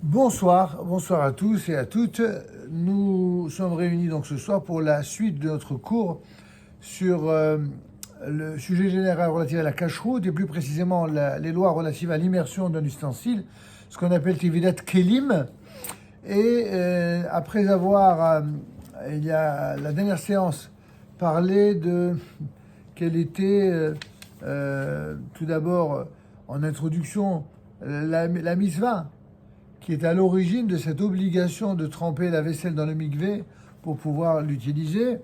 Bonsoir à tous et à toutes. Nous sommes réunis donc ce soir pour la suite de notre cours sur le sujet général relatif à la cacheroute et plus précisément les lois relatives à l'immersion d'un ustensile, ce qu'on appelle Tividat Kelim. Et après avoir, il y a la dernière séance, parlé de quelle était tout d'abord en introduction la mitzvah qui est à l'origine de cette obligation de tremper la vaisselle dans le mikvé pour pouvoir l'utiliser.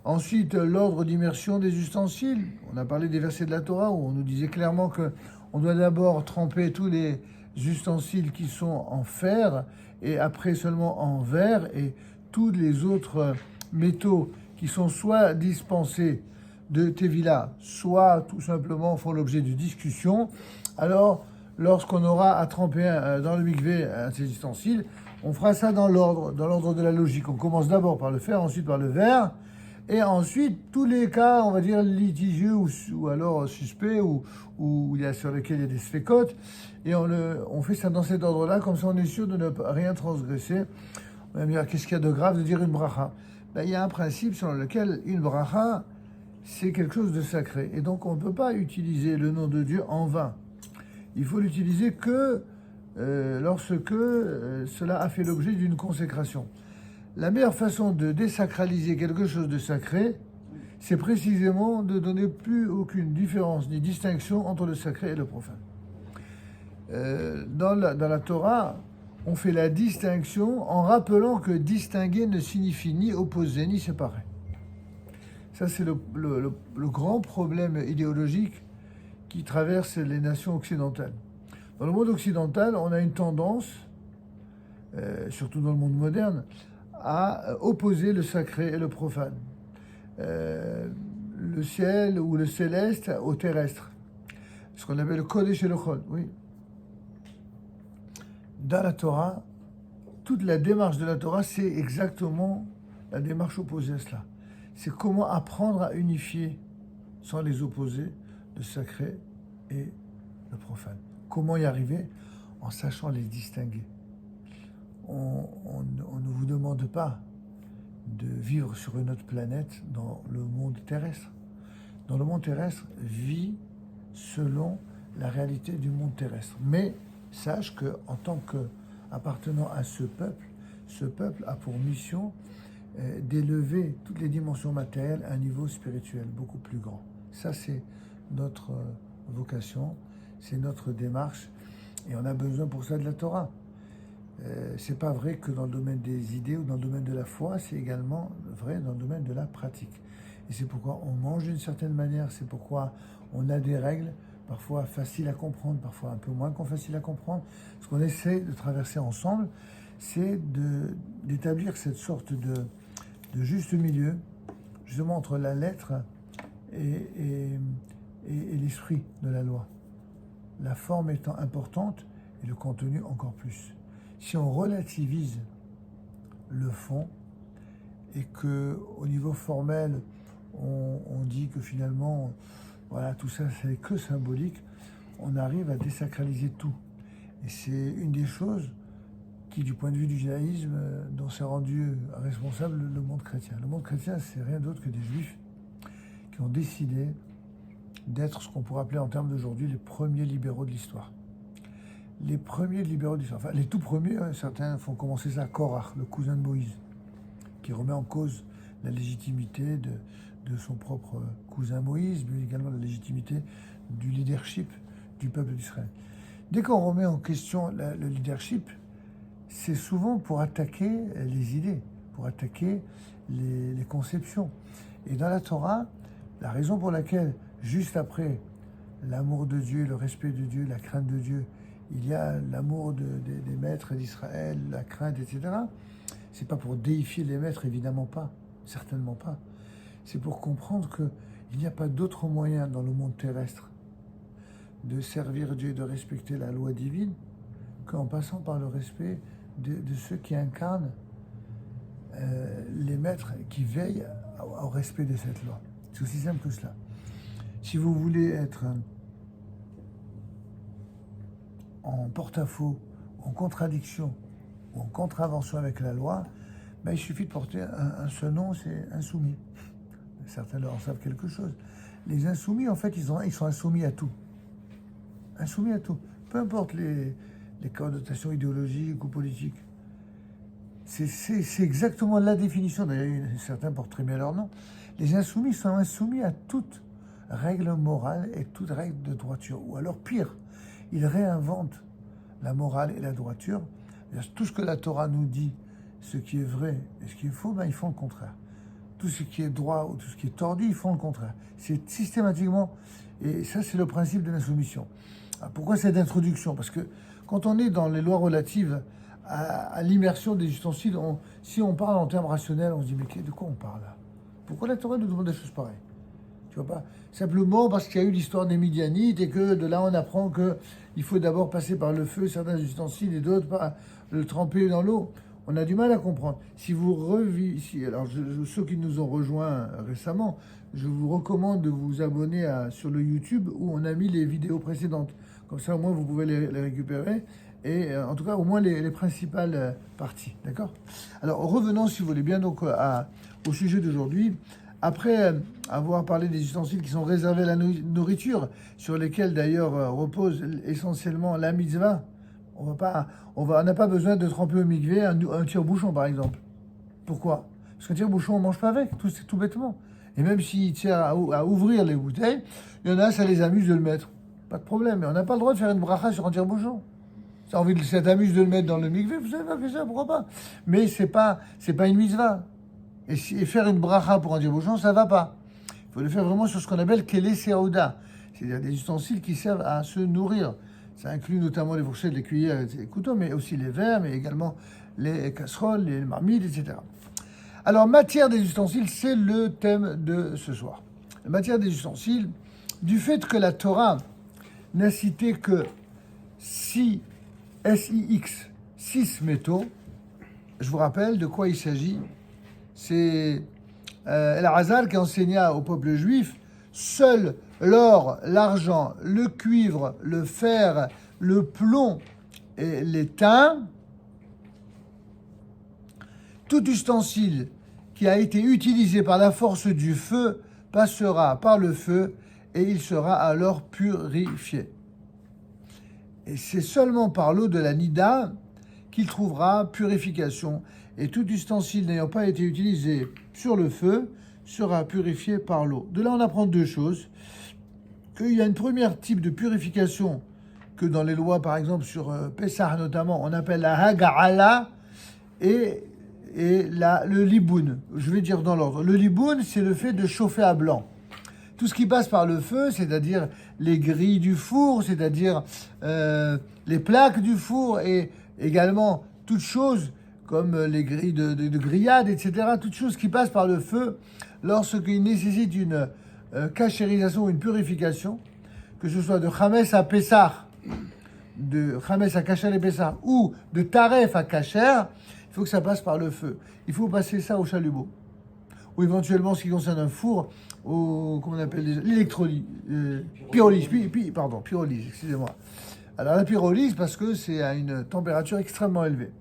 Ensuite, l'ordre d'immersion des ustensiles. On a parlé des versets de la Torah où on nous disait clairement qu'on doit d'abord tremper tous les ustensiles qui sont en fer et après seulement en verre et tous les autres métaux qui sont soit dispensés de Tevila, soit tout simplement font l'objet de discussions. Alors, lorsqu'on aura à tremper dans le mikvé un de ces ustensiles, on fera ça dans l'ordre de la logique. On commence d'abord par le fer, ensuite par le verre, et ensuite tous les cas, on va dire litigieux ou alors suspects ou il y a sur lesquels il y a des sphécotes, et on fait ça dans cet ordre-là, comme ça on est sûr de ne rien transgresser. On va me dire, qu'est-ce qu'il y a de grave de dire une bracha? Il y a un principe selon lequel une bracha, c'est quelque chose de sacré, et donc on ne peut pas utiliser le nom de Dieu en vain. Il faut l'utiliser que lorsque cela a fait l'objet d'une consécration. La meilleure façon de désacraliser quelque chose de sacré, c'est précisément de donner plus aucune différence ni distinction entre le sacré et le profane. Dans la Torah, on fait la distinction en rappelant que distinguer ne signifie ni opposer ni séparer. Ça, c'est le grand problème idéologique qui traverse les nations occidentales. Dans le monde occidental, on a une tendance, surtout dans le monde moderne, à opposer le sacré et le profane. Le ciel ou le céleste au terrestre. Ce qu'on appelle le Kodesh et le Chol, oui. Dans la Torah, toute la démarche de la Torah, c'est exactement la démarche opposée à cela. C'est comment apprendre à unifier, sans les opposer, le sacré et le profane. Comment y arriver? En sachant les distinguer. On ne vous demande pas de vivre sur une autre planète dans le monde terrestre. Dans le monde terrestre, vit selon la réalité du monde terrestre. Mais sache qu'en tant qu'appartenant à ce peuple a pour mission d'élever toutes les dimensions matérielles à un niveau spirituel beaucoup plus grand. Ça, c'est notre vocation, c'est notre démarche, et on a besoin pour ça de la Torah. C'est pas vrai que dans le domaine des idées ou dans le domaine de la foi, c'est également vrai dans le domaine de la pratique. Et c'est pourquoi on mange d'une certaine manière, c'est pourquoi on a des règles, parfois faciles à comprendre, parfois un peu moins faciles à comprendre. Ce qu'on essaie de traverser ensemble, c'est d'établir cette sorte de juste milieu, justement entre la lettre et l'esprit de la loi. La forme étant importante et le contenu encore plus. Si on relativise le fond et que au niveau formel, on dit que finalement, voilà, tout ça c'est que symbolique, on arrive à désacraliser tout. Et c'est une des choses qui, du point de vue du judaïsme, dont s'est rendu responsable le monde chrétien. Le monde chrétien, c'est rien d'autre que des juifs qui ont décidé d'être ce qu'on pourrait appeler en termes d'aujourd'hui les premiers libéraux de l'histoire. Les premiers libéraux de l'histoire, enfin les tout premiers, certains font commencer ça à Korach, le cousin de Moïse, qui remet en cause la légitimité de son propre cousin Moïse, mais également la légitimité du leadership du peuple d'Israël. Dès qu'on remet en question le leadership, c'est souvent pour attaquer les idées, pour attaquer les conceptions. Et dans la Torah, la raison pour laquelle, juste après l'amour de Dieu, le respect de Dieu, la crainte de Dieu, il y a l'amour des maîtres d'Israël, la crainte, etc. C'est pas pour déifier les maîtres, évidemment pas, certainement pas. C'est pour comprendre qu'il n'y a pas d'autre moyen dans le monde terrestre de servir Dieu et de respecter la loi divine qu'en passant par le respect de ceux qui incarnent les maîtres qui veillent au respect de cette loi. C'est aussi simple que cela. Si vous voulez être en porte-à-faux en contradiction ou en contravention avec la loi, ben, il suffit de porter un seul nom, c'est insoumis. Certains en savent quelque chose. Les insoumis, en fait, ils sont insoumis à tout. Insoumis à tout. Peu importe les connotations idéologiques ou politiques. C'est exactement la définition. D'ailleurs, certains portent très bien leur nom. Les insoumis sont insoumis à toute règle morale et toute règle de droiture. Ou alors, pire, ils réinventent la morale et la droiture. Tout ce que la Torah nous dit, ce qui est vrai et ce qui est faux, ben, ils font le contraire. Tout ce qui est droit ou tout ce qui est tordu, ils font le contraire. C'est systématiquement, et ça c'est le principe de l'insoumission. Alors pourquoi cette introduction? Parce que quand on est dans les lois relatives à l'immersion des ustensiles, si on parle en termes rationnels, on se dit mais de quoi on parle là? Pourquoi la Torah nous demande des choses pareilles? Tu vois pas? Simplement parce qu'il y a eu l'histoire des Midianites et que de là on apprend qu'il faut d'abord passer par le feu certains ustensiles et d'autres par le tremper dans l'eau. On a du mal à comprendre. Si vous alors ceux qui nous ont rejoints récemment, je vous recommande de vous abonner sur le YouTube où on a mis les vidéos précédentes. Comme ça, au moins, vous pouvez les récupérer. Et en tout cas, au moins les principales parties. D'accord? Alors, revenons, si vous voulez bien, donc, au sujet d'aujourd'hui. Après avoir parlé des ustensiles qui sont réservés à la nourriture, sur lesquels d'ailleurs repose essentiellement la mitzvah, on n'a pas besoin de tremper au mikvé un tire-bouchon, par exemple. Pourquoi? Parce qu'un tire-bouchon, on ne mange pas avec, tout bêtement. Et même s'il sert à ouvrir les bouteilles, il y en a, ça les amuse de le mettre. Pas de problème, mais on n'a pas le droit de faire une bracha sur un tire-bouchon. Ça t'amuse de le mettre dans le mikvé, vous savez pas que ça, pourquoi pas? Mais c'est pas une mitzvah. Et faire une bracha pour un tire-bouchon, ça va pas. Il faut le faire vraiment sur ce qu'on appelle kelé seouda, c'est-à-dire des ustensiles qui servent à se nourrir. Ça inclut notamment les fourchettes, les cuillères et les couteaux, mais aussi les verres, mais également les casseroles, les marmites, etc. Alors, matière des ustensiles, c'est le thème de ce soir. La matière des ustensiles, du fait que la Torah n'a cité que 6 métaux, je vous rappelle de quoi il s'agit. C'est El-Hazar qui enseigna au peuple juif, seul l'or, l'argent, le cuivre, le fer, le plomb et l'étain, tout ustensile qui a été utilisé par la force du feu passera par le feu et il sera alors purifié. Et c'est seulement par l'eau de la Nida qu'il trouvera purification. Et tout ustensile n'ayant pas été utilisé sur le feu sera purifié par l'eau. De là, on apprend deux choses. Qu'il y a une première type de purification que dans les lois, par exemple sur Pessah notamment, on appelle la Haga'ala et le liboun. Je vais dire dans l'ordre. Le liboun, c'est le fait de chauffer à blanc. Tout ce qui passe par le feu, c'est-à-dire les grilles du four, c'est-à-dire les plaques du four et également toutes choses comme les grilles de grillade, etc. Toutes choses qui passent par le feu lorsqu'il nécessite une cachérisation ou une purification, que ce soit de Chametz à Pessah, de Chametz à Kasher et Pessah, ou de Taref à Kasher, il faut que ça passe par le feu. Il faut passer ça au chalumeau. Ou éventuellement, ce qui concerne un four, comment on appelle l'électrolyse, pyrolyse, pyrolyse, excusez-moi. Alors la pyrolyse, parce que c'est à une température extrêmement élevée.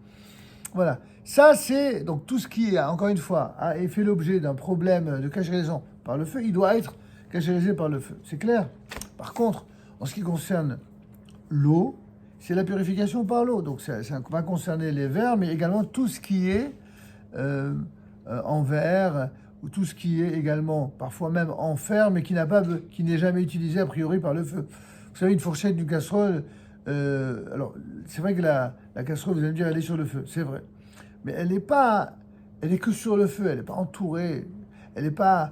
Voilà. Ça, c'est donc tout ce qui, encore une fois, a fait l'objet d'un problème de cachérisation par le feu, il doit être cachérisé par le feu. C'est clair? Par contre, en ce qui concerne l'eau, c'est la purification par l'eau. Donc ça va concerner les verres, mais également tout ce qui est en verre, ou tout ce qui est également, parfois même en fer, mais qui n'est jamais utilisé a priori par le feu. Vous savez, une fourchette, une casserole, alors c'est vrai que la casserole, vous allez me dire, elle est sur le feu, c'est vrai. Mais elle est que sur le feu, elle n'est pas entourée, elle n'est pas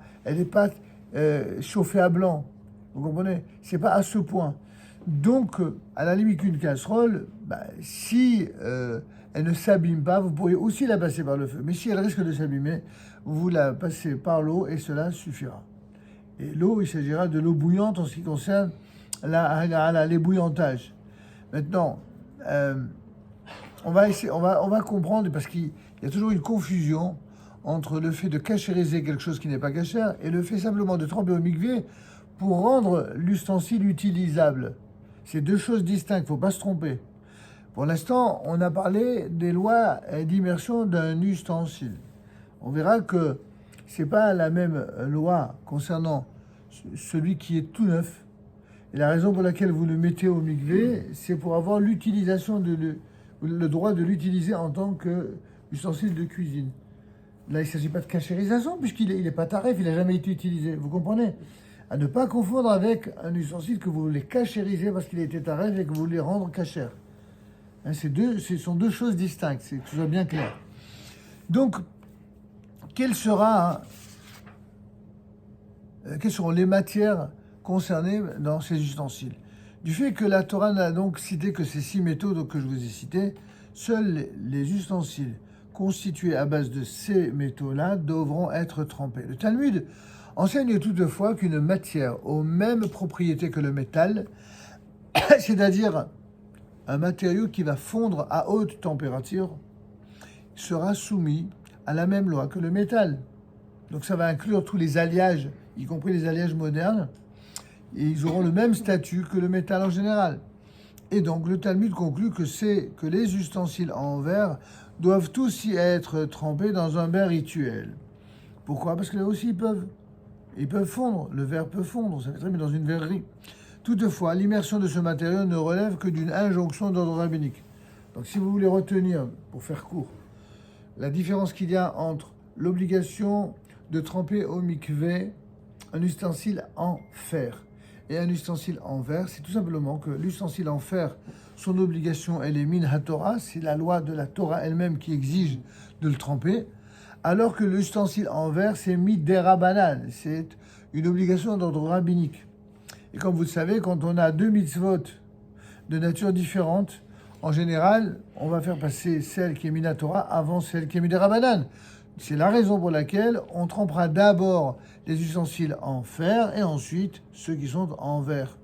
chauffée à blanc. Vous comprenez? C'est pas à ce point. Donc, à la limite qu'une casserole, si elle ne s'abîme pas, vous pourriez aussi la passer par le feu. Mais si elle risque de s'abîmer, vous la passez par l'eau et cela suffira. Et l'eau, il s'agira de l'eau bouillante en ce qui concerne l'ébouillantage. Maintenant, on va comprendre, parce qu'il y a toujours une confusion entre le fait de cachériser quelque chose qui n'est pas cachère et le fait simplement de tremper au mikvé pour rendre l'ustensile utilisable. C'est deux choses distinctes, il ne faut pas se tromper. Pour l'instant, on a parlé des lois d'immersion d'un ustensile. On verra que ce n'est pas la même loi concernant celui qui est tout neuf. Et la raison pour laquelle vous le mettez au mikvé, c'est pour avoir l'utilisation le droit de l'utiliser en tant qu'ustensile de cuisine. Là, il ne s'agit pas de cachérisation, puisqu'il n'est pas taref, il n'a jamais été utilisé. Vous comprenez? À ne pas confondre avec un ustensile que vous voulez cachériser parce qu'il a été taref et que vous voulez rendre cachère. Hein, ce sont deux choses distinctes, c'est que ce soit bien clair. Donc, quelles seront les matières concernées dans ces ustensiles? Du fait que la Torah n'a donc cité que ces 6 métaux que je vous ai cités, seuls les ustensiles constitués à base de ces métaux-là devront être trempés. Le Talmud enseigne toutefois qu'une matière aux mêmes propriétés que le métal, c'est-à-dire un matériau qui va fondre à haute température, sera soumis à la même loi que le métal. Donc ça va inclure tous les alliages, y compris les alliages modernes, et ils auront le même statut que le métal en général. Et donc le Talmud conclut que les ustensiles en verre doivent tous y être trempés dans un bain rituel. Pourquoi? Parce que là aussi ils peuvent fondre, le verre peut fondre, ça fait très bien dans une verrerie. Toutefois, l'immersion de ce matériau ne relève que d'une injonction d'ordre rabbinique. Donc si vous voulez retenir, pour faire court, la différence qu'il y a entre l'obligation de tremper au mikvé un ustensile en fer et un ustensile en verre, c'est tout simplement que l'ustensile en fer, son obligation, elle est min ha-Torah, c'est la loi de la Torah elle-même qui exige de le tremper, alors que l'ustensile en verre, c'est midérabanan, c'est une obligation d'ordre rabbinique. Et comme vous le savez, quand on a 2 mitzvot de nature différente, en général, on va faire passer celle qui est mina Torah avant celle qui est midérabanan. C'est la raison pour laquelle on trempera d'abord les ustensiles en fer et ensuite ceux qui sont en verre.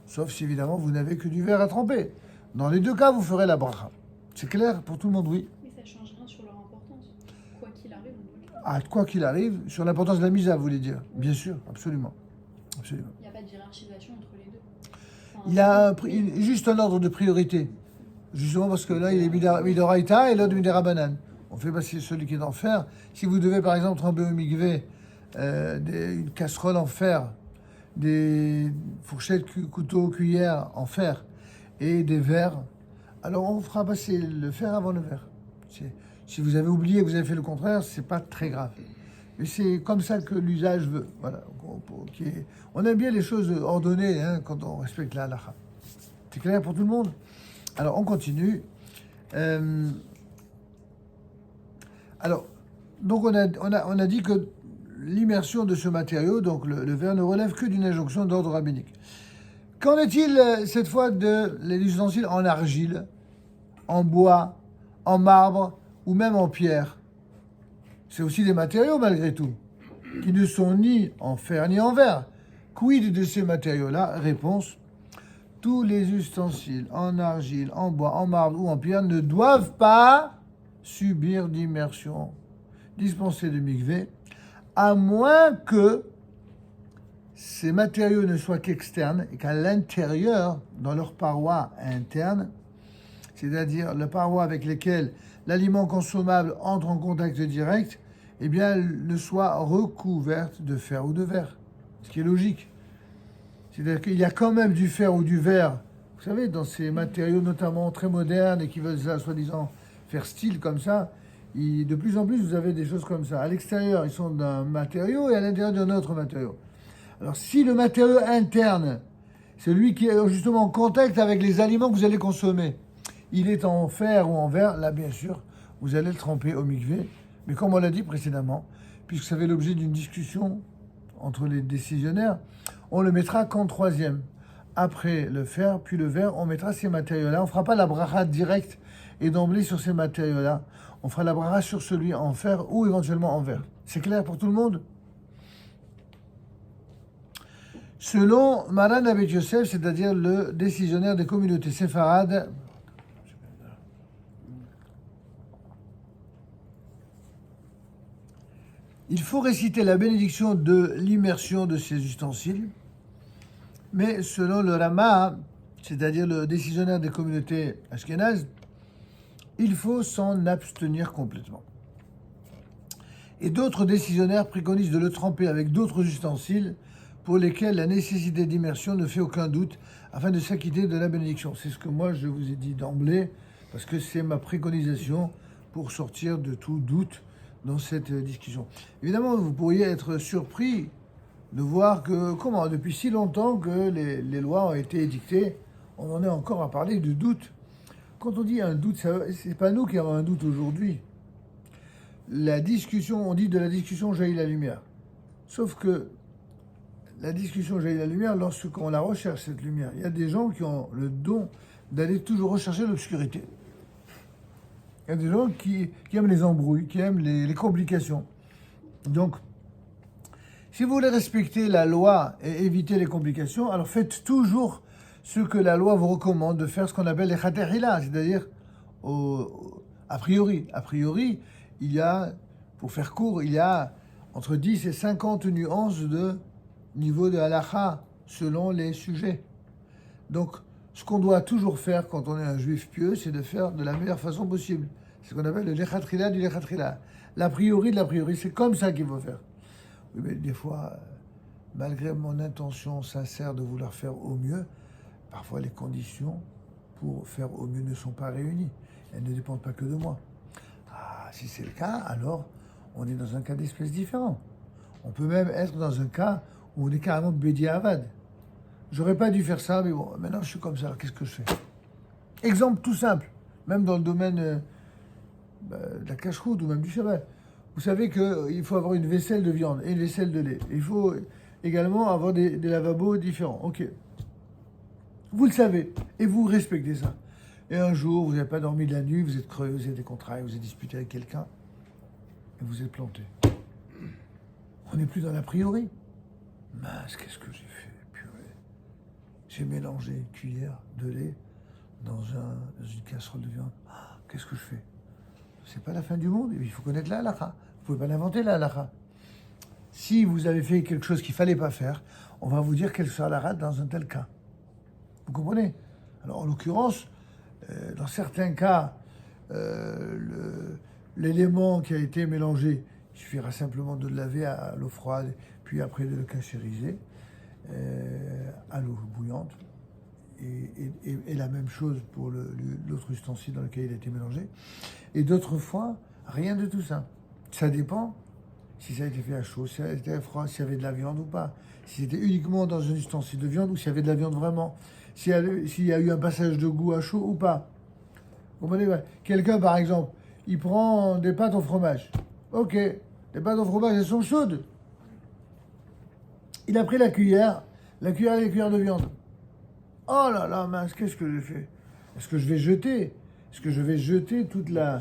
Sauf si évidemment vous n'avez que du verre à tremper. Dans les deux cas, vous ferez la bracha. C'est clair pour tout le monde, oui? Mais ça ne change rien sur leur importance. Quoi qu'il arrive, on doit le faire. Ah, quoi qu'il arrive, sur l'importance de la misa, vous voulez dire? Bien sûr, absolument. Absolument. Il n'y a pas de hiérarchisation entre les deux. Enfin, Il y a juste un ordre de priorité. Justement parce que là, il est midoraita et l'autre midérabanan. On fait passer celui qui est en fer. Si vous devez par exemple tremper au mikvé une casserole en fer, des fourchettes, couteaux, cuillères en fer et des verres, alors on fera passer le fer avant le verre. Si vous avez oublié, que vous avez fait le contraire, c'est pas très grave. Mais c'est comme ça que l'usage veut. Voilà. On aime bien les choses ordonnées hein, quand on respecte la halakha. C'est clair pour tout le monde? Alors on continue. Alors, donc on a dit que l'immersion de ce matériau, donc le verre, ne relève que d'une injonction d'ordre rabbinique. Qu'en est-il cette fois les ustensiles en argile, en bois, en marbre ou même en pierre? C'est aussi des matériaux malgré tout, qui ne sont ni en fer ni en verre. Quid de ces matériaux-là? Réponse: tous les ustensiles en argile, en bois, en marbre ou en pierre ne doivent pas subir d'immersion dispensée de mikvé, à moins que ces matériaux ne soient qu'externes et qu'à l'intérieur, dans leur paroi interne, c'est-à-dire la paroi avec lesquelles l'aliment consommable entre en contact direct, eh bien, elle ne soit recouverte de fer ou de verre, ce qui est logique. C'est-à-dire qu'il y a quand même du fer ou du verre, vous savez, dans ces matériaux notamment très modernes et qui veulent, soi-disant, faire style comme ça. De plus en plus, vous avez des choses comme ça. À l'extérieur, ils sont d'un matériau et à l'intérieur d'un autre matériau. Alors, si le matériau interne, celui qui est justement en contact avec les aliments que vous allez consommer, il est en fer ou en verre, là, bien sûr, vous allez le tremper au mikvé. Mais comme on l'a dit précédemment, puisque ça fait l'objet d'une discussion entre les décisionnaires, on le mettra qu'en troisième. Après le fer, puis le verre, on mettra ces matériaux-là. On ne fera pas la bracha directe et d'emblée sur ces matériaux-là. On fera la bracha sur celui en fer ou éventuellement en verre. C'est clair pour tout le monde? Selon Maran Abed Yosef, c'est-à-dire le décisionnaire des communautés séfarades, il faut réciter la bénédiction de l'immersion de ces ustensiles, mais selon le Rama, c'est-à-dire le décisionnaire des communautés ashkénazes, il faut s'en abstenir complètement. Et d'autres décisionnaires préconisent de le tremper avec d'autres ustensiles pour lesquels la nécessité d'immersion ne fait aucun doute afin de s'acquitter de la bénédiction. C'est ce que moi je vous ai dit d'emblée, parce que c'est ma préconisation pour sortir de tout doute dans cette discussion. Évidemment, vous pourriez être surpris de voir que, depuis si longtemps que les lois ont été édictées, on en est encore à parler de doute. Quand on dit un doute, c'est pas nous qui avons un doute aujourd'hui. La discussion, on dit de la discussion jaillit la lumière. Sauf que la discussion jaillit la lumière lorsqu'on la recherche, cette lumière. Il y a des gens qui ont le don d'aller toujours rechercher l'obscurité. Il y a des gens qui aiment les embrouilles, qui aiment les complications. Donc, si vous voulez respecter la loi et éviter les complications, alors faites toujours ce que la loi vous recommande de faire, ce qu'on appelle les khatehila, c'est-à-dire a priori. A priori, il y a, pour faire court, il y a entre 10 et 50 nuances de niveau de halakha selon les sujets. Donc, ce qu'on doit toujours faire quand on est un juif pieux, c'est de faire de la meilleure façon possible. C'est ce qu'on appelle le lechatrila du lechatrila. L'a priori de l'a priori, c'est comme ça qu'il faut faire. Oui, mais des fois, malgré mon intention sincère de vouloir faire au mieux, parfois les conditions pour faire au mieux ne sont pas réunies. Elles ne dépendent pas que de moi. Ah, si c'est le cas, alors on est dans un cas d'espèce différent. On peut même être dans un cas où on est carrément bédié avad. J'aurais pas dû faire ça, mais bon, maintenant je suis comme ça, alors qu'est-ce que je fais? Exemple tout simple, même dans le domaine de la cache-route ou même du Shabbat. Vous savez qu'il faut avoir une vaisselle de viande et une vaisselle de lait. Il faut également avoir des lavabos différents. Ok. Vous le savez et vous respectez ça. Et un jour, vous n'avez pas dormi de la nuit, vous êtes creux, vous êtes décontracté, vous êtes disputé avec quelqu'un et vous êtes planté. On n'est plus dans l'a priori. Mince, qu'est-ce que j'ai fait? Purée. J'ai mélangé une cuillère de lait dans une casserole de viande. Ah, qu'est-ce que je fais? C'est pas la fin du monde. Il faut connaître la halakha. Vous pouvez pas l'inventer, la halakha. Si vous avez fait quelque chose qu'il fallait pas faire, on va vous dire quelle sera la rate dans un tel cas. Vous comprenez? Alors, en l'occurrence, dans certains cas, l'élément qui a été mélangé, il suffira simplement de le laver à l'eau froide, puis après de le cachériser à l'eau bouillante. Et la même chose pour l'autre ustensile dans lequel il a été mélangé. Et d'autres fois, rien de tout ça. Ça dépend si ça a été fait à chaud, si ça a été à froid, s'il y avait de la viande ou pas. Si c'était uniquement dans un ustensile de viande ou s'il y avait de la viande vraiment. S'il y a eu un passage de goût à chaud ou pas. Vous comprenez? Quelqu'un, par exemple, il prend des pâtes au fromage. Ok, les pâtes au fromage, elles sont chaudes. Il a pris la cuillère et les cuillères de viande. Oh là là, mince, qu'est-ce que j'ai fait? Est-ce que je vais jeter? Est-ce que je vais jeter toute la...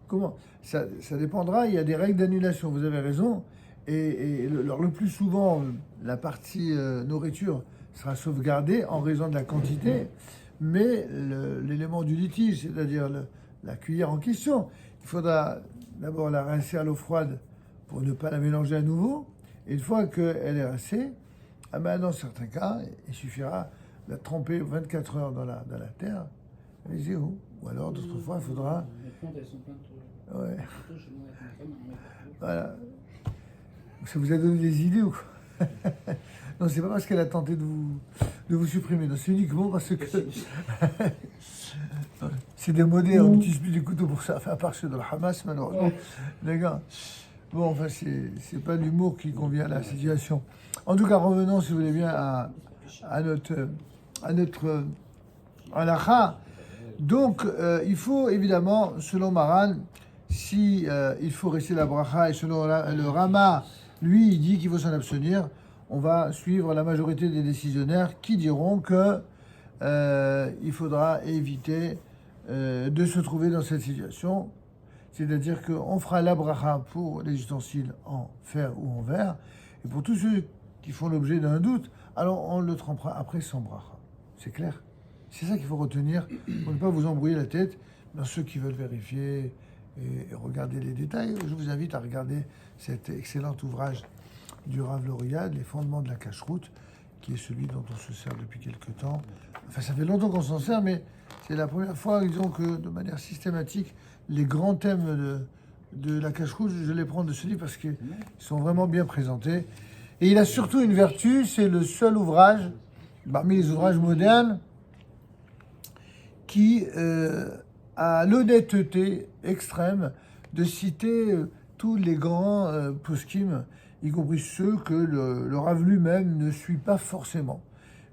Comment? Ça dépendra, il y a des règles d'annulation, vous avez raison. Et le plus souvent, la partie nourriture sera sauvegardée en raison de la quantité, mais l'élément du litige, c'est-à-dire la cuillère en question, il faudra d'abord la rincer à l'eau froide pour ne pas la mélanger à nouveau. Et une fois qu'elle est rincée, dans certains cas, il suffira de la tremper 24 heures dans la terre, et zéro. Ou alors, d'autres fois, il faudra... Les plantes, elles sont pleines de... Ouais. Surtout chez moi, avec ma femme, on met partout. Voilà. Ça vous a donné des idées ou quoi? Non, c'est pas parce qu'elle a tenté de vous supprimer. Non, c'est uniquement parce que... c'est démodé, on n'utilise plus des couteaux pour ça. Enfin, à part ceux de la Hamas, malheureusement. Ouais. Les gars. Bon, enfin, c'est pas l'humour qui convient à la situation. En tout cas, revenons, si vous voulez bien, à notre halakha. Donc, il faut évidemment, selon Maran, si il faut rester la bracha, et selon le Rama, lui, il dit qu'il faut s'en abstenir, on va suivre la majorité des décisionnaires qui diront que il faudra éviter de se trouver dans cette situation. C'est-à-dire qu'on fera la bracha pour les ustensiles en fer ou en verre, et pour tous ceux qui font l'objet d'un doute, alors on le trempera après sans bracha. C'est clair? C'est ça qu'il faut retenir pour ne pas vous embrouiller la tête. Dans ceux qui veulent vérifier et regarder les détails, je vous invite à regarder cet excellent ouvrage du Rav Loriad, Les fondements de la cache-route, qui est celui dont on se sert depuis quelque temps Enfin, ça fait longtemps qu'on s'en sert, mais c'est la première fois, disons, que de manière systématique, les grands thèmes de la cache-rouge, je les prends de ce livre parce qu'ils sont vraiment bien présentés. Et il a surtout une vertu, c'est le seul ouvrage, parmi les ouvrages modernes, qui a l'honnêteté extrême de citer tous les grands poskim, y compris ceux que le Rav lui-même ne suit pas forcément.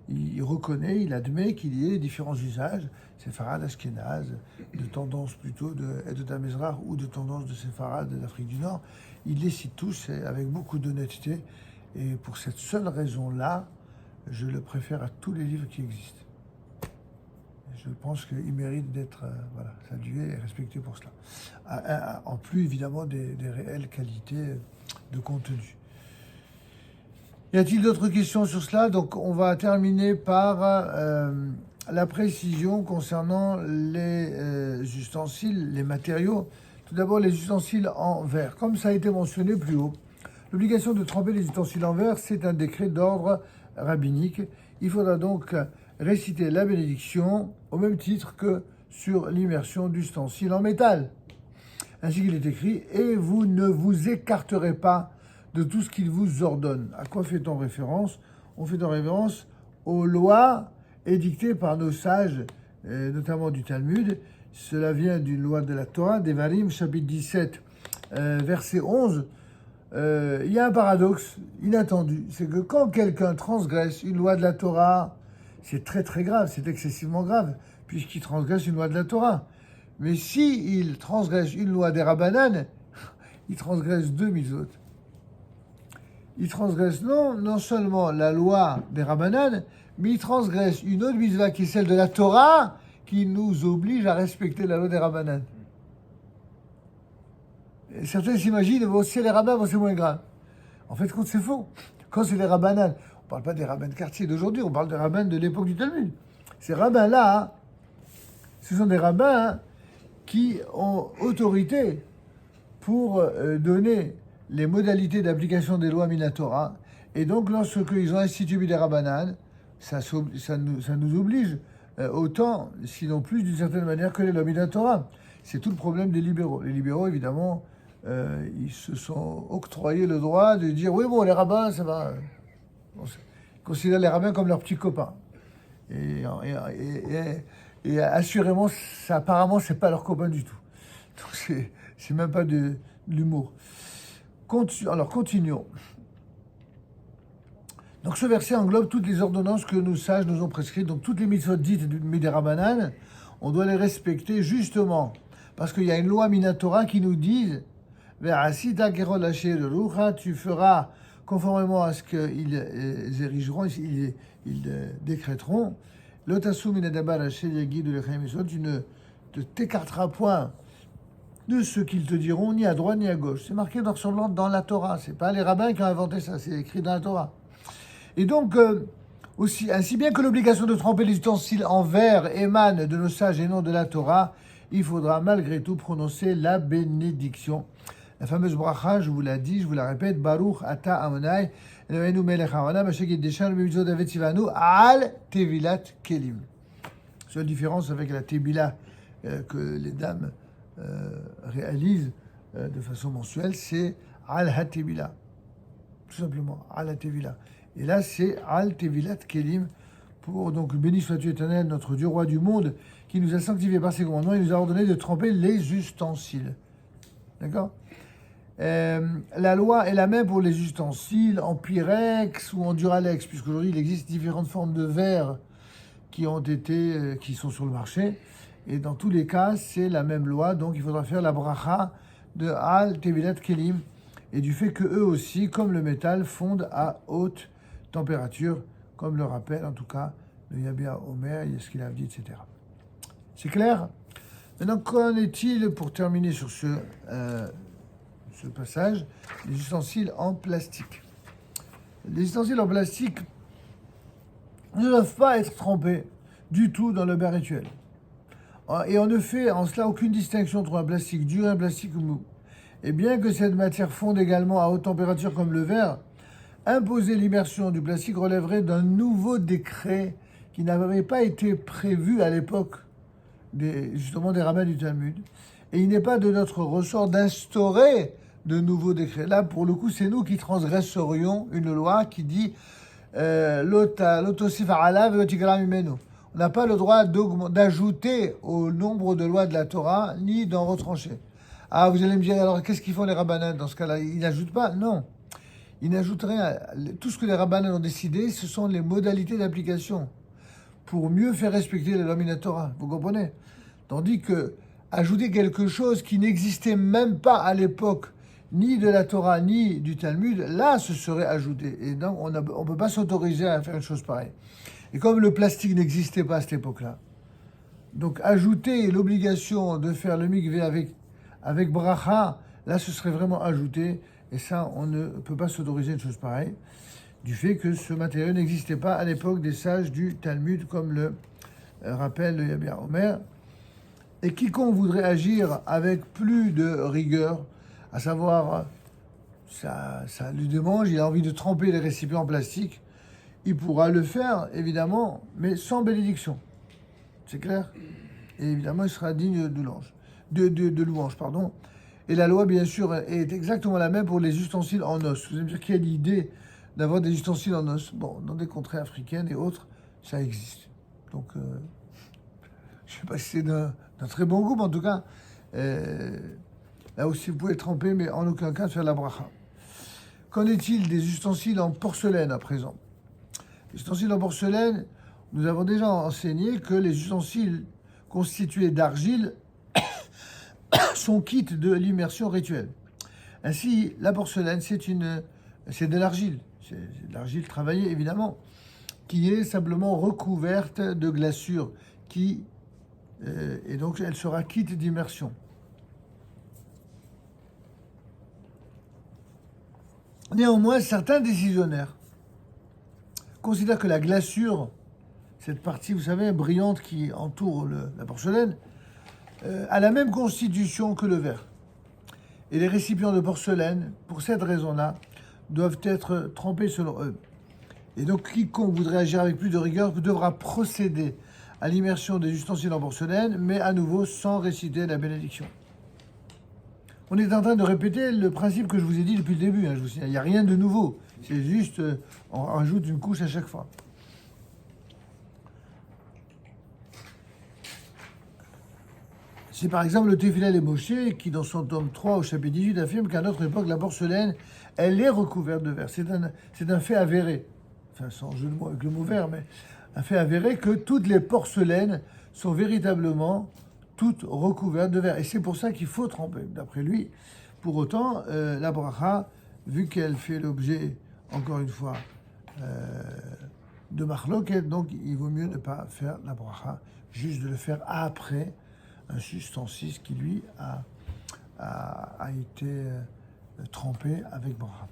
Il reconnaît, il admet qu'il y ait différents usages, séfarades, ashkénazes, de tendance plutôt de Damezrach ou de tendance de séfarades d'Afrique du Nord. Il les cite tous avec beaucoup d'honnêteté. Et pour cette seule raison-là, je le préfère à tous les livres qui existent. Je pense qu'il mérite d'être salué et respecté pour cela. En plus, évidemment, des réelles qualités de contenu. Y a-t-il d'autres questions sur cela? Donc, on va terminer par la précision concernant les ustensiles, les matériaux. Tout d'abord, les ustensiles en verre. Comme ça a été mentionné plus haut, l'obligation de tremper les ustensiles en verre, c'est un décret d'ordre rabbinique. Il faudra donc réciter la bénédiction au même titre que sur l'immersion d'ustensiles en métal. Ainsi qu'il est écrit, et vous ne vous écarterez pas de tout ce qu'il vous ordonne. À quoi fait-on référence? On fait référence aux lois édictées par nos sages, notamment du Talmud. Cela vient d'une loi de la Torah, Devarim, chapitre 17, verset 11. Il y a un paradoxe inattendu, c'est que quand quelqu'un transgresse une loi de la Torah, c'est très très grave, c'est excessivement grave, puisqu'il transgresse une loi de la Torah. Mais s'il transgresse une loi des Rabbanan, il transgresse deux mitzvot. Il transgresse non seulement la loi des Rabbanan, mais il transgresse une autre mitzvah qui est celle de la Torah, qui nous oblige à respecter la loi des Rabbanan. Et certains s'imaginent, bon, si c'est les rabbins, bon, c'est moins grave. En fait, c'est faux. Quand c'est les Rabbanan, on ne parle pas des rabbins de quartier d'aujourd'hui, on parle des rabbins de l'époque du Talmud. Ces rabbins-là, ce sont des rabbins qui ont autorité pour donner les modalités d'application des lois Minatora. Et donc, lorsqu'ils ont institué des Rabbanan, ça nous oblige autant, sinon plus, d'une certaine manière, que les lois Minatora. C'est tout le problème des libéraux. Les libéraux, évidemment, ils se sont octroyés le droit de dire « Oui, bon, les rabbins, ça va. » Ils considèrent les rabbins comme leurs petits copains. Et assurément, apparemment, c'est pas leurs copains du tout. Donc, c'est même pas de l'humour. Alors, continuons. Donc, ce verset englobe toutes les ordonnances que nos sages nous ont prescrites. Donc, toutes les mitzvot dites du Midirabanan, on doit les respecter justement parce qu'il y a une loi Minatora qui nous dit tu feras conformément à ce qu'ils érigeront, ils décréteront. Tu ne t'écarteras point de ce qu'ils te diront, ni à droite ni à gauche. C'est marqué noir sur blanc dans la Torah. C'est pas les rabbins qui ont inventé ça, c'est écrit dans la Torah. Et donc, ainsi bien que l'obligation de tremper les ustensiles en verre émane de nos sages et non de la Torah, il faudra malgré tout prononcer la bénédiction. La fameuse bracha, je vous l'ai dit, je vous la répète, Baruch ata Amonai, Eloheinu melech haolam, asher kiddeshanu b'mitzvot avetzivanu al tevilat kelim. Seule différence avec la tevila que les dames réalisent de façon mensuelle, c'est al ha-tevila. Tout simplement, al ha-tevila. Et là, c'est al tevilat kelim, pour donc béni sois-tu éternel, notre Dieu roi du monde, qui nous a sanctifiés par ses commandements et nous a ordonné de tremper les ustensiles. D'accord? La loi est la même pour les ustensiles en pyrex ou en duralex, puisqu'aujourd'hui il existe différentes formes de verre qui sont sur le marché. Et dans tous les cas, c'est la même loi. Donc il faudra faire la bracha de Al Tevilat Kelim et du fait que eux aussi, comme le métal, fondent à haute température, comme le rappelle en tout cas le Yabia Omer, ce qu'il a dit, etc. C'est clair? Maintenant, qu'en est-il pour terminer sur ce passage, les ustensiles en plastique? Les ustensiles en plastique ne doivent pas être trempés du tout dans le bain rituel. Et on ne fait en cela aucune distinction entre un plastique dur et un plastique mou. Et bien que cette matière fonde également à haute température comme le verre, imposer l'immersion du plastique relèverait d'un nouveau décret qui n'avait pas été prévu à l'époque justement des rabbins du Talmud. Et il n'est pas de notre ressort d'instaurer de nouveaux décrets. Là, pour le coup, c'est nous qui transgresserions une loi qui dit l'otosif ala velotigra mimenu. On n'a pas le droit d'ajouter au nombre de lois de la Torah, ni d'en retrancher. Ah, vous allez me dire, alors qu'est-ce qu'ils font les rabbinats dans ce cas-là? Ils n'ajoutent pas? Non. Ils n'ajoutent rien. Tout ce que les rabbinats ont décidé, ce sont les modalités d'application pour mieux faire respecter les lois de la Torah. Vous comprenez? Tandis que ajouter quelque chose qui n'existait même pas à l'époque, ni de la Torah, ni du Talmud, là, ce serait ajouté. Et donc, on ne peut pas s'autoriser à faire une chose pareille. Et comme le plastique n'existait pas à cette époque-là, donc ajouter l'obligation de faire le mikvé avec bracha, là, ce serait vraiment ajouté. Et ça, on ne peut pas s'autoriser une chose pareille, du fait que ce matériau n'existait pas à l'époque des sages du Talmud, comme le rappelle le Yabir Omer. Et quiconque voudrait agir avec plus de rigueur, à savoir, ça lui démange, il a envie de tremper les récipients en plastique, il pourra le faire, évidemment, mais sans bénédiction. C'est clair? Et évidemment, il sera digne de louange. Et la loi, bien sûr, est exactement la même pour les ustensiles en os. Vous allez me dire, quelle idée d'avoir des ustensiles en os? Bon, dans des contrées africaines et autres, ça existe. Donc, je ne sais pas si c'est d'un très bon goût, mais en tout cas, là aussi, vous pouvez tremper, mais en aucun cas faire la bracha. Qu'en est-il des ustensiles en porcelaine à présent? Les ustensiles en porcelaine, nous avons déjà enseigné que les ustensiles constitués d'argile sont quittes de l'immersion rituelle. Ainsi, la porcelaine, c'est de l'argile. C'est de l'argile travaillée, évidemment, qui est simplement recouverte de glaçure, et donc elle sera quitte d'immersion. Néanmoins, certains décisionnaires considèrent que la glaçure, cette partie, vous savez, brillante qui entoure la porcelaine, a la même constitution que le verre. Et les récipients de porcelaine, pour cette raison-là, doivent être trempés selon eux. Et donc, quiconque voudrait agir avec plus de rigueur devra procéder à l'immersion des ustensiles en porcelaine, mais à nouveau sans réciter la bénédiction. On est en train de répéter le principe que je vous ai dit depuis le début. Je vous signale, il n'y a rien de nouveau. C'est juste, on rajoute une couche à chaque fois. C'est par exemple le Tefillah les Moshe qui, dans son tome 3 au chapitre 18, affirme qu'à notre époque, la porcelaine, elle est recouverte de verre. C'est un fait avéré. Enfin, sans jeu de mots avec le mot verre, mais un fait avéré que toutes les porcelaines sont véritablement toutes recouvertes de verre. Et c'est pour ça qu'il faut tremper, d'après lui. Pour autant, la bracha, vu qu'elle fait l'objet, encore une fois, de marloquet, donc il vaut mieux ne pas faire la bracha, juste de le faire après un ustensile qui, lui, a été trempé avec bracha.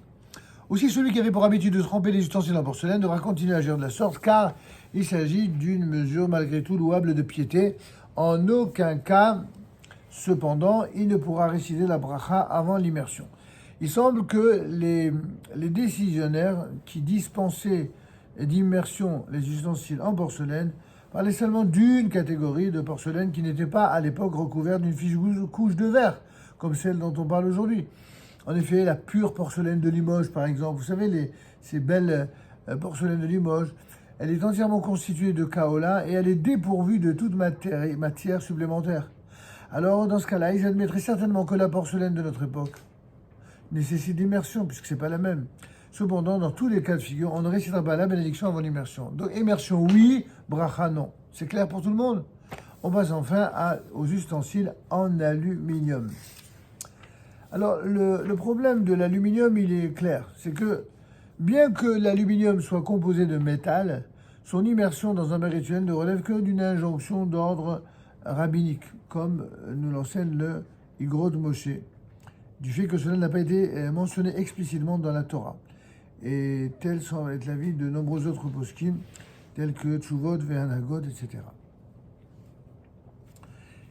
Aussi, celui qui avait pour habitude de tremper les ustensiles en porcelaine devra continuer à agir de la sorte, car il s'agit d'une mesure malgré tout louable de piété. En aucun cas, cependant, il ne pourra réciter la bracha avant l'immersion. Il semble que les décisionnaires qui dispensaient d'immersion les ustensiles en porcelaine parlaient seulement d'une catégorie de porcelaine qui n'était pas à l'époque recouverte d'une couche de verre, comme celle dont on parle aujourd'hui. En effet, la pure porcelaine de Limoges, par exemple, vous savez, ces belles porcelaines de Limoges, elle est entièrement constituée de kaola et elle est dépourvue de toute matière supplémentaire. Alors, dans ce cas-là, ils admettraient certainement que la porcelaine de notre époque nécessite d'immersion, puisque c'est pas la même. Cependant, dans tous les cas de figure, on ne récitera pas la bénédiction avant l'immersion. Donc, immersion, oui, bracha, non. C'est clair pour tout le monde? On passe enfin aux ustensiles en aluminium. Alors, le problème de l'aluminium, il est clair. C'est que, bien que l'aluminium soit composé de métal, son immersion dans un bain rituel ne relève que d'une injonction d'ordre rabbinique, comme nous l'enseigne le Igrot Moshe, du fait que cela n'a pas été mentionné explicitement dans la Torah. Et tel semble être l'avis de nombreux autres poskim, tels que Tshuvot, Ve'anagod, etc.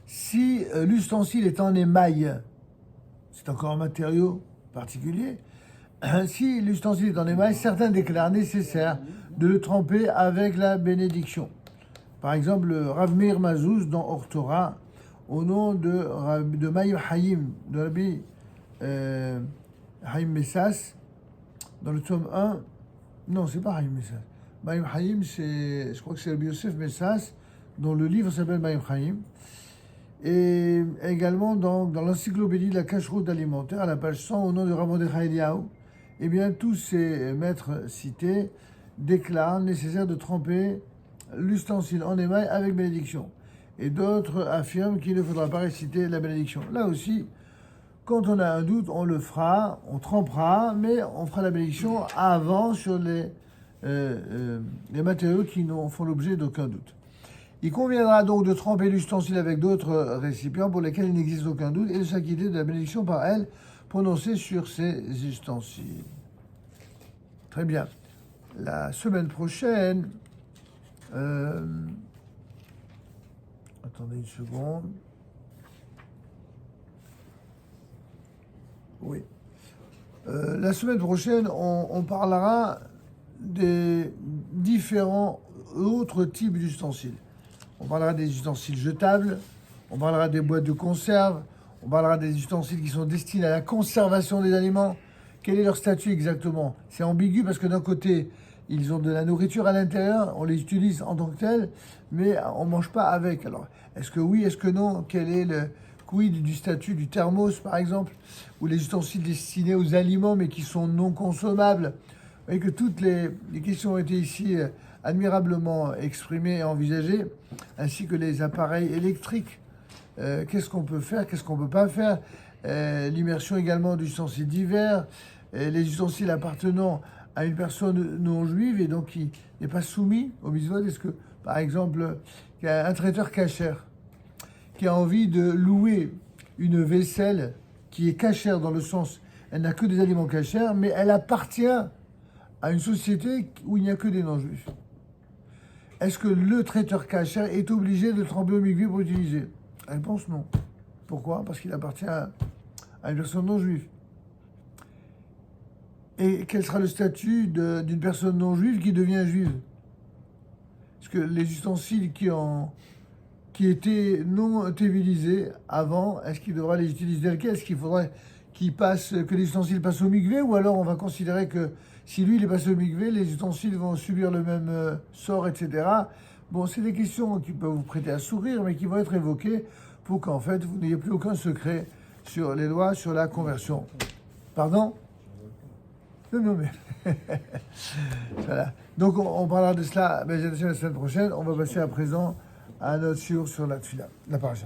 Si l'ustensile est en émail, c'est encore un matériau particulier. Si l'ustensile est en émail, certains déclarent nécessaire de le tremper avec la bénédiction. Par exemple, le Rav Meir Mazouz dans Or Torah, au nom de Maïm Hayim, de Rabbi Haïm Messas, dans le tome 1. Non, c'est pas Haïm Messas. Maïm Hayim, je crois que c'est Rabbi Yosef Messas, dont le livre s'appelle Maïm Hayim. Et également dans l'encyclopédie de la cacheroute alimentaire, à la page 100, au nom de Rav Mordechai Eliyahu, eh bien, tous ces maîtres cités déclarent nécessaire de tremper l'ustensile en émail avec bénédiction. Et d'autres affirment qu'il ne faudra pas réciter la bénédiction. Là aussi, quand on a un doute, on le fera, on trempera, mais on fera la bénédiction avant sur les matériaux qui n'en font l'objet d'aucun doute. Il conviendra donc de tremper l'ustensile avec d'autres récipients pour lesquels il n'existe aucun doute et de s'acquitter de la bénédiction par elle prononcée sur ces ustensiles. Très bien. La semaine prochaine... attendez une seconde. Oui. La semaine prochaine, on parlera des différents autres types d'ustensiles. On parlera des ustensiles jetables, on parlera des boîtes de conserve, on parlera des ustensiles qui sont destinés à la conservation des aliments. Quel est leur statut exactement? C'est ambigu parce que d'un côté, ils ont de la nourriture à l'intérieur, on les utilise en tant que tels, mais on ne mange pas avec. Alors, est-ce que oui, est-ce que non? Quel est le quid du statut du thermos, par exemple, ou les ustensiles destinés aux aliments, mais qui sont non consommables? Vous voyez que toutes les questions ont été ici admirablement exprimées et envisagées, ainsi que les appareils électriques. Qu'est-ce qu'on peut faire, qu'est-ce qu'on ne peut pas faire? L'immersion également d'ustensiles divers, les ustensiles appartenant à une personne non juive et donc qui n'est pas soumis au mitzvot. Est-ce que, par exemple, un traiteur cachère qui a envie de louer une vaisselle qui est cachère dans le sens, elle n'a que des aliments cachers, mais elle appartient à une société où il n'y a que des non-juifs. Est-ce que le traiteur cachère est obligé de tremper au mikvé pour l'utiliser? Réponse non. Pourquoi? Parce qu'il appartient à une personne non-juive. Et quel sera le statut d'une personne non-juive qui devient juive? Est-ce que les ustensiles qui étaient non utilisés avant, est-ce qu'il devra les utiliser tels quels? Est-ce qu'il faudrait que les ustensiles passent au mikvé? Ou alors on va considérer que si lui il est passé au mikvé, les ustensiles vont subir le même sort, etc. Bon, c'est des questions qui peuvent vous prêter à sourire, mais qui vont être évoquées pour qu'en fait vous n'ayez plus aucun secret sur les lois, sur la conversion. Pardon? Non, mais... voilà. Donc, on parlera de cela la semaine prochaine. On va passer à présent à notre shiur sur la tfila, la paracha.